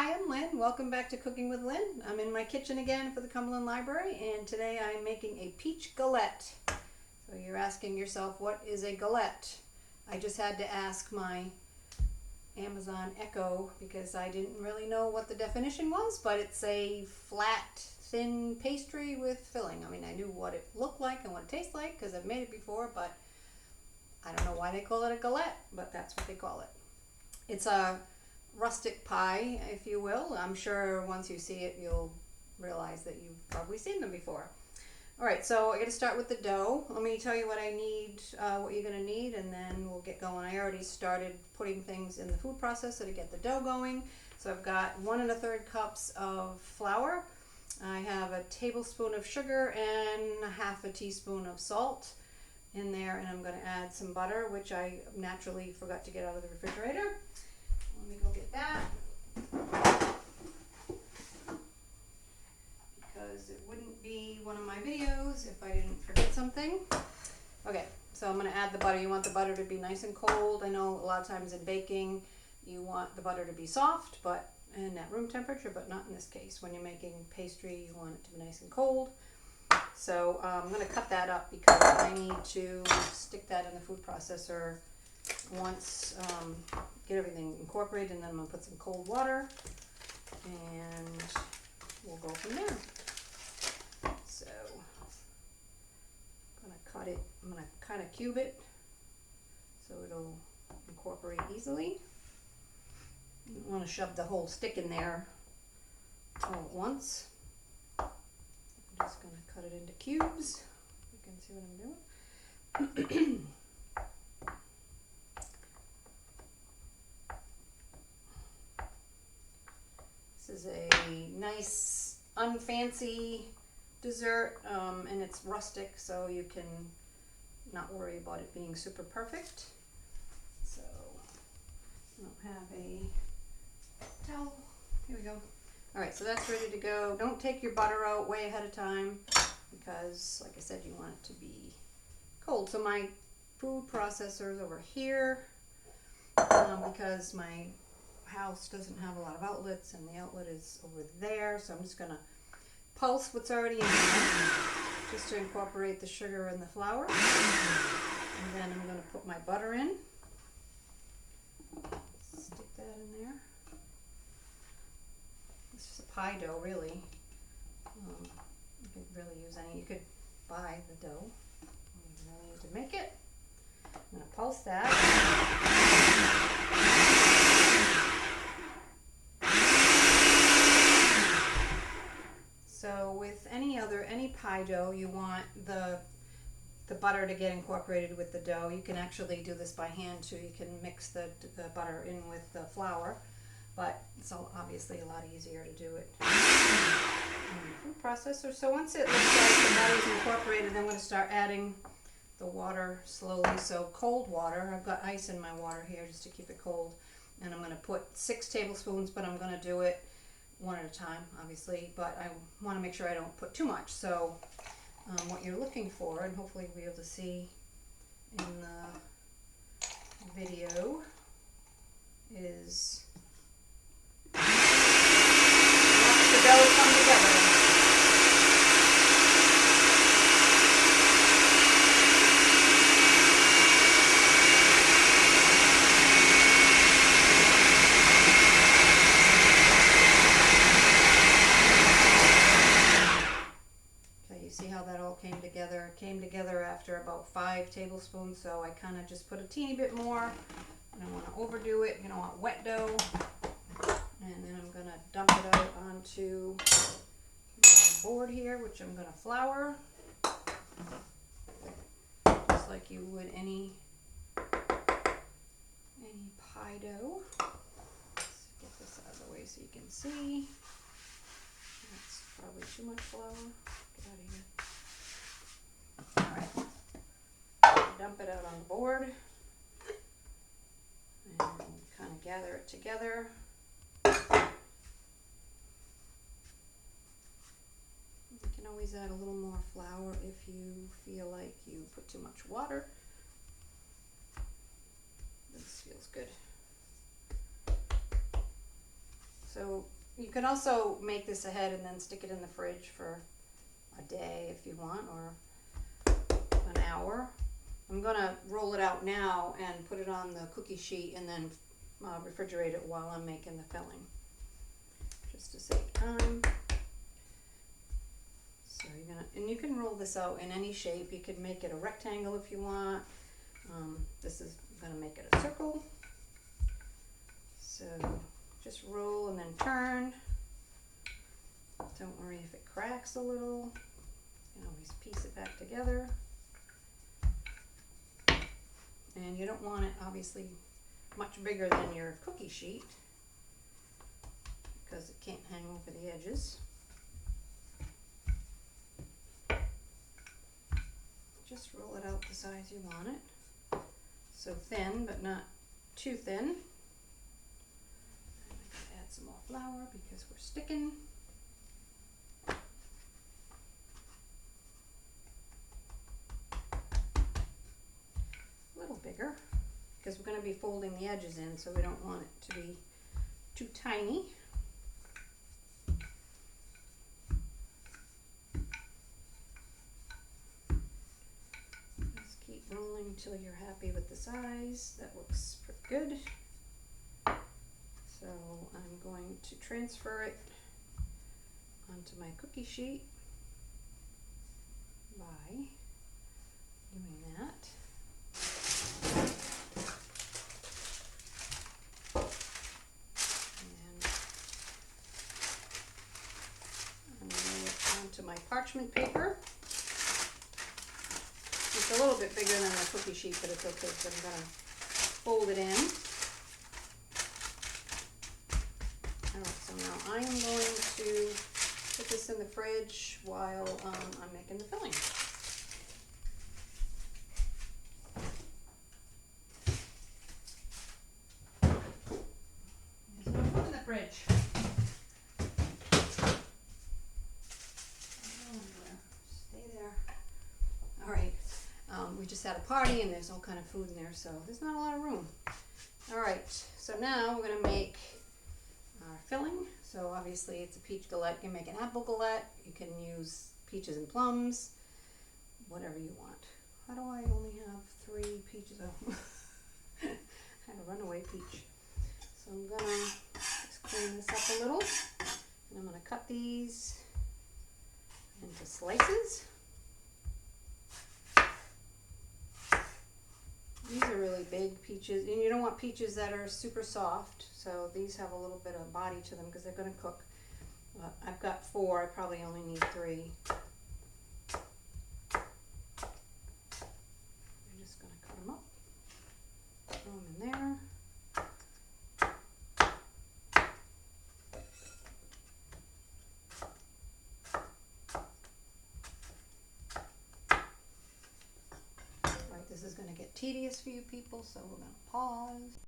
Hi, I'm Lynn. Welcome back to Cooking with Lynn. I'm in my kitchen again for the Cumberland Library, and today I'm making a peach galette. So you're asking yourself, what is a galette? I just had to ask my Amazon Echo because I didn't really know what the definition was, but it's a flat, thin pastry with filling. I mean, I knew what it looked like and what it tastes like because I've made it before, but I don't know why they call it a galette, but that's what they call it. It's a rustic pie, if you will. I'm sure once you see it, you'll realize that you've probably seen them before. All right, so I got to start with the dough. Let me tell you what I need, what you're going to need, and then we'll get going. I already started putting things in the food processor to get the dough going. So I've got 1 1/3 cups of flour. I have a tablespoon of sugar and 1/2 teaspoon of salt in there, and I'm going to add some butter, which I naturally forgot to get out of the refrigerator. Let me go get that, because it wouldn't be one of my videos if I didn't forget something. Okay, so I'm going to add the butter. You want the butter to be nice and cold. I know a lot of times in baking you want the butter to be soft, but and at room temperature, but not in this case. When you're making pastry, you want it to be nice and cold. So I'm going to cut that up because I need to stick that in the food processor once, get everything incorporated, and then I'm going to put some cold water and we'll go from there. So I'm going to cut it, I'm going to kind of cube it so it'll incorporate easily. You don't want to shove the whole stick in there all at once. I'm just going to cut it into cubes. You can see what I'm doing. This is a nice, unfancy dessert, and it's rustic, so you can not worry about it being super perfect. So I don't have a towel. Here we go. All right, so that's ready to go. Don't take your butter out way ahead of time because, like I said, you want it to be cold. So my food processor is over here because my house doesn't have a lot of outlets, and the outlet is over there. So I'm just going to pulse what's already in there just to incorporate the sugar and the flour. And then I'm going to put my butter in. Stick that in there. This is a pie dough, really. You could really use any. You could buy the dough. You really need to make it. I'm going to pulse that. So with any pie dough, you want the butter to get incorporated with the dough. You can actually do this by hand too. You can mix the butter in with the flour, but it's obviously a lot easier to do it in the food processor. So once it looks like the butter's incorporated, I'm going to start adding the water slowly. So cold water. I've got ice in my water here just to keep it cold, and I'm going to put 6 tablespoons, but I'm going to do it one at a time, obviously, but I want to make sure I don't put too much. So what you're looking for, and hopefully you'll be able to see in the video, is watch the dough come together. See how that all came together? It came together after about 5 tablespoons, so I kind of just put a teeny bit more. I don't want to overdo it. You don't want wet dough. And then I'm going to dump it out onto my board here, which I'm going to flour, just like you would any pie dough. Let's get this out of the way so you can see. That's probably too much flour. Out of here. Alright, dump it out on the board and kind of gather it together. You can always add a little more flour if you feel like you put too much water. This feels good. So You can also make this ahead and then stick it in the fridge for a day if you want, or an hour. I'm gonna roll it out now and put it on the cookie sheet and then refrigerate it while I'm making the filling, just to save time. So you're gonna, and you can roll this out in any shape. You could make it a rectangle if you want. This is gonna make it a circle. So just roll and then turn. Don't worry if it cracks a little. You can always piece it back together. And you don't want it obviously much bigger than your cookie sheet because it can't hang over the edges. Just roll it out the size you want it. So thin, but not too thin. I'm going to add some more flour because we're sticking. A little bigger because we're going to be folding the edges in, so we don't want it to be too tiny. Rolling until you're happy with the size. That looks pretty good. So I'm going to transfer it onto my cookie sheet by doing that. And I'm going to roll it onto my parchment paper. It's a little bit bigger than the cookie sheet, but it's okay, so I'm going to fold it in. Alright, so now I am going to put this in the fridge while I'm making the filling. There's no food in the fridge. Stay there. Alright. We just had a party and there's all kind of food in there, so there's not a lot of room. All right, so now we're gonna make our filling. So obviously it's a peach galette. You can make an apple galette. You can use peaches and plums, whatever you want. How do I only have 3 peaches? Oh, I had a runaway peach. So I'm gonna just clean this up a little, and I'm gonna cut these into slices. These are really big peaches, and you don't want peaches that are super soft, so these have a little bit of body to them because they're going to cook. I've got 4, I probably only need 3. I'm just going to cut them up, throw them in there. This is going to get tedious for you people, so we're going to pause.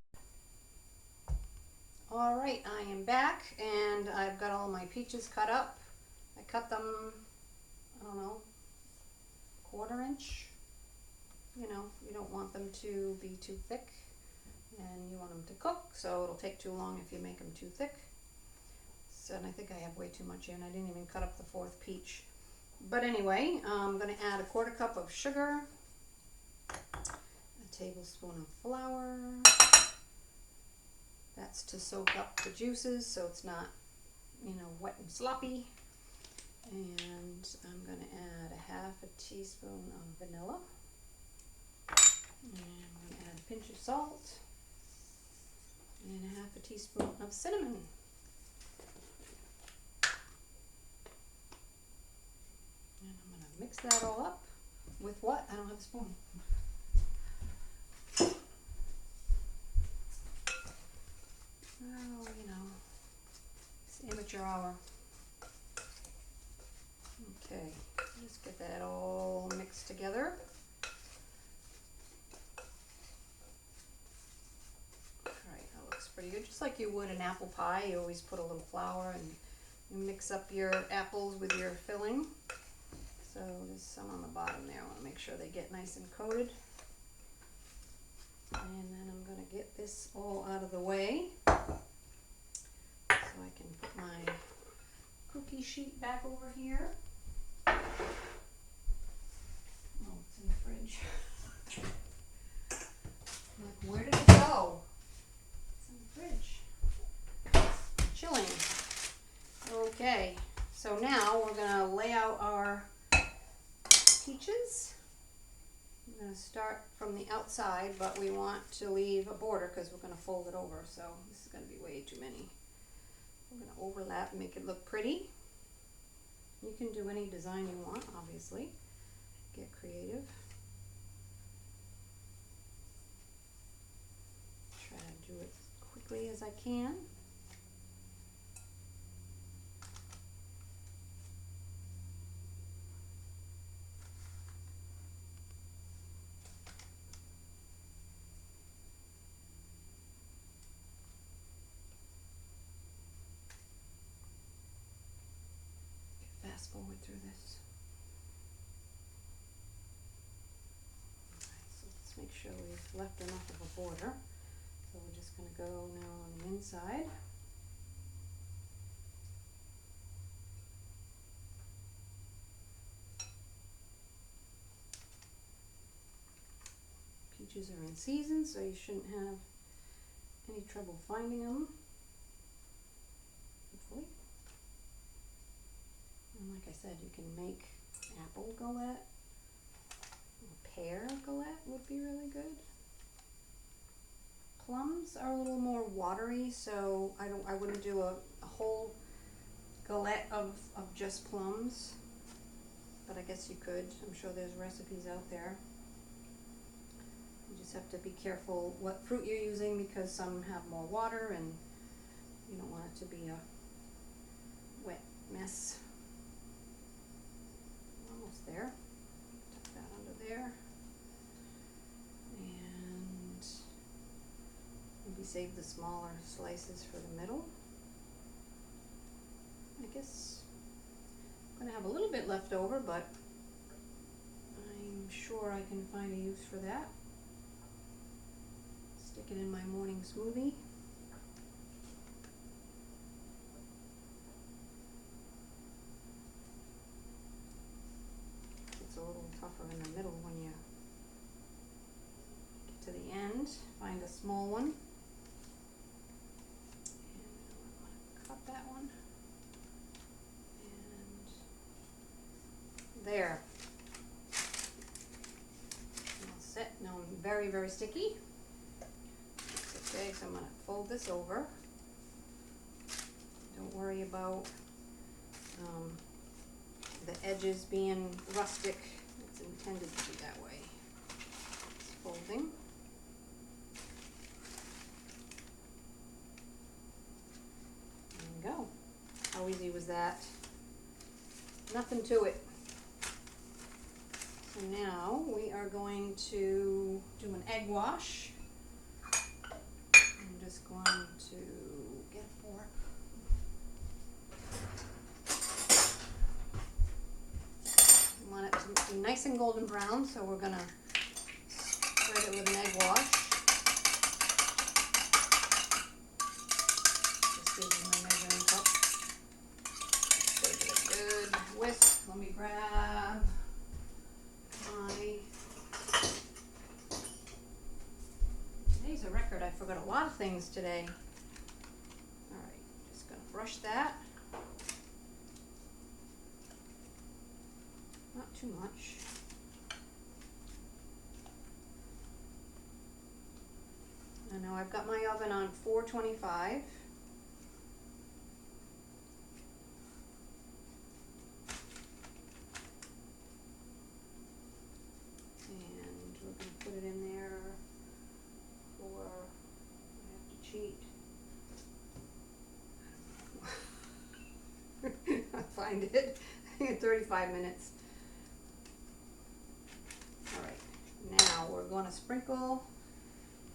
All right, I am back, and I've got all my peaches cut up. I cut them, I don't know, 1/4 inch. You know, you don't want them to be too thick, and you want them to cook, so it'll take too long if you make them too thick. So, and I think I have way too much here, and I didn't even cut up the 4th peach. But anyway, I'm going to add a 1/4 cup of sugar, a tablespoon of flour. That's to soak up the juices so it's not, you know, wet and sloppy. And I'm going to add a 1/2 teaspoon of vanilla. And I'm going to add a pinch of salt and a 1/2 teaspoon of cinnamon. And I'm going to mix that all up with what? I don't have a spoon. Oh, you know, it's amateur hour. Okay, just get that all mixed together. Alright, that looks pretty good. Just like you would an apple pie, you always put a little flour and you mix up your apples with your filling. So there's some on the bottom there. I want to make sure they get nice and coated. And then I'm going to get this all out of the way so I can put my cookie sheet back over here. Oh, it's in the fridge. Like, where did it go? It's in the fridge. Chilling. Okay, so now we're gonna lay out our peaches. I'm gonna start from the outside, but we want to leave a border because we're gonna fold it over, so this is gonna be way too many. We're gonna overlap and make it look pretty. You can do any design you want, obviously. Get creative. Try to do it as quickly as I can. Fast forward through this. Alright, so let's make sure we've left enough of a border. So we're just going to go now on the inside. Peaches are in season, so you shouldn't have any trouble finding them. Hopefully. And like I said, you can make apple galette. Or pear galette would be really good. Plums are a little more watery, so I wouldn't do a whole galette of just plums. But I guess you could. I'm sure there's recipes out there. You just have to be careful what fruit you're using because some have more water and you don't want it to be a wet mess. Almost there. Tuck that under there. And maybe save the smaller slices for the middle. I guess I'm going to have a little bit left over, but I'm sure I can find a use for that. Stick it in my morning smoothie. It's a little tougher in the middle when you get to the end. Find a small one. And I'm going to cut that one. And there. All set. Now I'm very, very sticky. Okay, so I'm going to fold this over. Don't worry about the edges being rustic. It's intended to be that way. It's folding. There we go. How easy was that? Nothing to it. So now we are going to do an egg wash. I'm just going to get a fork. We want it to be nice and golden brown, so we're going to spread it with an egg wash. Just using my measuring cup. Give it a good whisk. Let me grab my... Today's a record. I forgot a lot of things today. Alright, just going to brush that. Not too much. I know I've got my oven on 425. And we're going to put it in there for, I have to cheat. I'll find it. I think it's 35 minutes. Alright, now we're going to sprinkle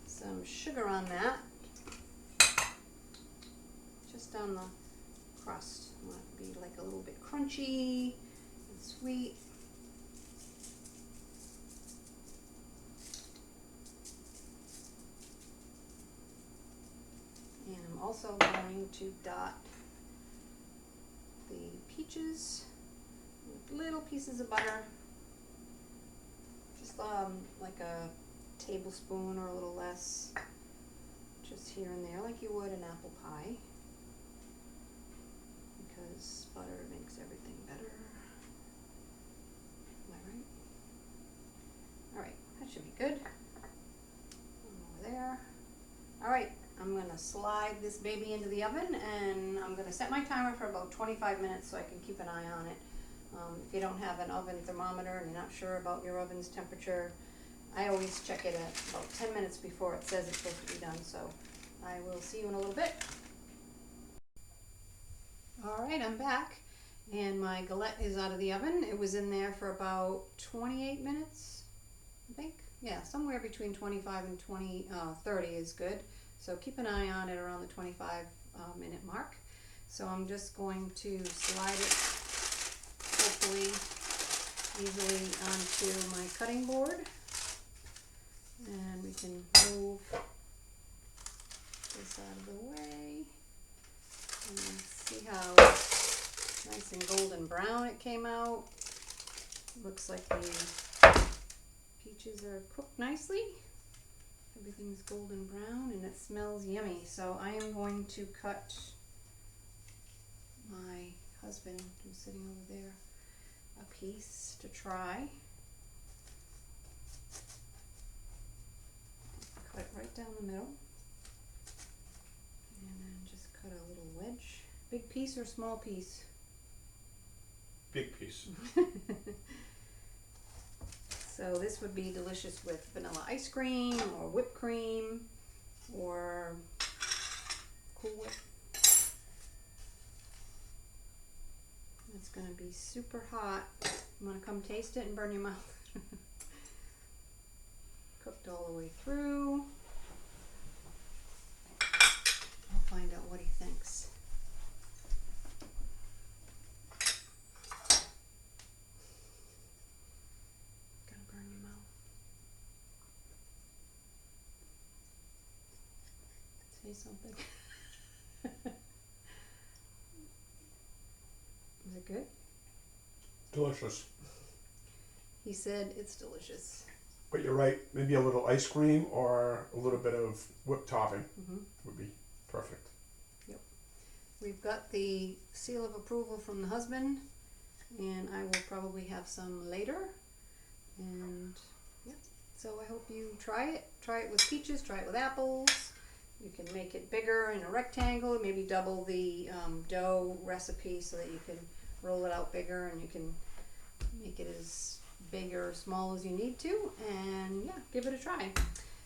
some sugar on that. Just on the crust. I want it to be like a little bit crunchy and sweet. And I'm also going to dot the peaches with little pieces of butter. Just like a tablespoon or a little less. Just here and there, like you would an apple pie. Because butter makes everything better. Am I right? Alright, that should be good. One more there. Alright, I'm going to slide this baby into the oven, and I'm going to set my timer for about 25 minutes so I can keep an eye on it. If you don't have an oven thermometer and you're not sure about your oven's temperature, I always check it at about 10 minutes before it says it's supposed to be done. So I will see you in a little bit. Alright, I'm back, and my galette is out of the oven. It was in there for about 28 minutes, I think. Yeah, somewhere between 25 and 30 is good. So keep an eye on it around the 25 minute mark. So I'm just going to slide it, hopefully easily, onto my cutting board. And we can move this out of the way. And see how nice and golden brown it came out. Looks like the peaches are cooked nicely. Everything's golden brown and it smells yummy. So I am going to cut my husband, who's sitting over there, a piece to try. Cut it right down the middle. And then just cut a little wedge. Big piece or small piece? Big piece. So this would be delicious with vanilla ice cream or whipped cream or Cool Whip. It's going to be super hot. You want to come taste it and burn your mouth. Cooked all the way through. I'll find out what he thinks. Gonna burn your mouth. Say something. Is it good? Delicious. He said it's delicious. But you're right, maybe a little ice cream or a little bit of whipped topping would be perfect. Yep. We've got the seal of approval from the husband, and I will probably have some later. And yeah, so I hope you try it. Try it with peaches, try it with apples. You can make it bigger in a rectangle, maybe double the dough recipe so that you can roll it out bigger, and you can make it as big or small as you need to, and yeah, give it a try.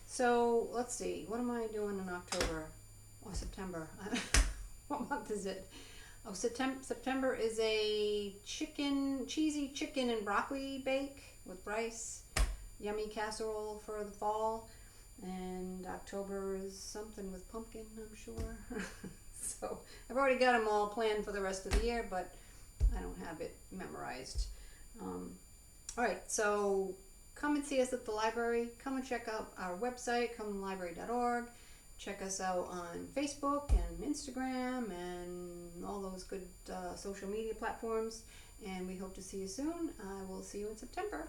So let's see, what am I doing in October or September? What month is it? Oh, September is a cheesy chicken and broccoli bake with rice, yummy casserole for the fall, and October is something with pumpkin, I'm sure. So I've already got them all planned for the rest of the year, but I don't have it memorized. All right, so come and see us at the library. Come and check out our website, commonlibrary.org. Check us out on Facebook and Instagram and all those good social media platforms. And we hope to see you soon. I will see you in September.